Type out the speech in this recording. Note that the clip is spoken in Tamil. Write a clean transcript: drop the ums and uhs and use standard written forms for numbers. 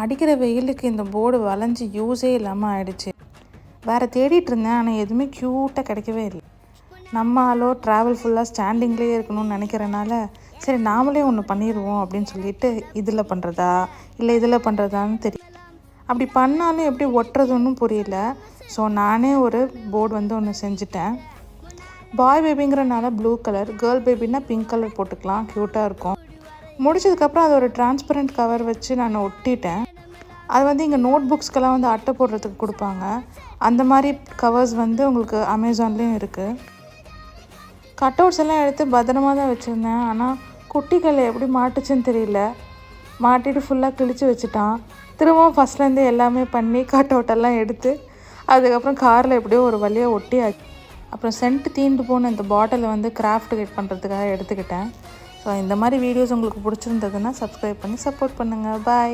அடிக்கிற வெயிலுக்கு இந்த போர்டு வளைஞ்சி யூஸே இல்லாமல் ஆயிடுச்சு. வேறு தேடிட்டு இருந்தேன், ஆனால் எதுவுமே க்யூட்டாக கிடைக்கவே இல்லை. நம்ம ஆளோ ட்ராவல் ஃபுல்லாக ஸ்டாண்டிங்லேயே இருக்கணும்னு நினைக்கிறனால சரி நாமளே ஒன்று பண்ணிடுவோம் அப்படின்னு சொல்லிட்டு இதில் பண்ணுறதா இல்லை இதில் பண்ணுறதான்னு தெரியும். அப்படி பண்ணாலும் எப்படி ஒட்டுறதுன்னு புரியல. ஸோ நானே ஒரு போர்டு ஒன்று செஞ்சுட்டேன். பாய் பேபிங்கிறனால ப்ளூ கலர், கேர்ள் பேபின்னா பிங்க் கலர் போட்டுக்கலாம், க்யூட்டாக இருக்கும். முடிச்சதுக்கப்புறம் அது ஒரு டிரான்ஸ்பரண்ட் கவர் வச்சு நான் ஒட்டிட்டேன். அது இங்கே நோட் புக்ஸ்க்கெல்லாம் அட்டை போடுறதுக்கு கொடுப்பாங்க. அந்த மாதிரி கவர்ஸ் உங்களுக்கு அமேசான்லேயும் இருக்குது. கட் அவுட்ஸ் எல்லாம் எடுத்து பத்திரமாக தான் வச்சுருந்தேன். ஆனால் குட்டிகளை எப்படி மாட்டுச்சுன்னு தெரியல, மாட்டிட்டு ஃபுல்லாக கிழிச்சு வச்சுட்டான். திரும்பவும் ஃபஸ்ட்லேருந்து எல்லாமே பண்ணி கட் அவுட்டெல்லாம் எடுத்து அதுக்கப்புறம் காரில் எப்படியோ ஒரு வழியாக ஒட்டியாச்சு. அப்புறம் சென்ட் தீண்டு போன இந்த பாட்டிலை கிராஃப்ட் கிட் பண்ணுறதுக்காக எடுத்துக்கிட்டேன். ஸோ இந்த மாதிரி வீடியோஸ் உங்களுக்கு பிடிச்சிருந்ததுன்னா சப்ஸ்கிரைப் பண்ணி சப்போர்ட் பண்ணுங்கள். பாய்.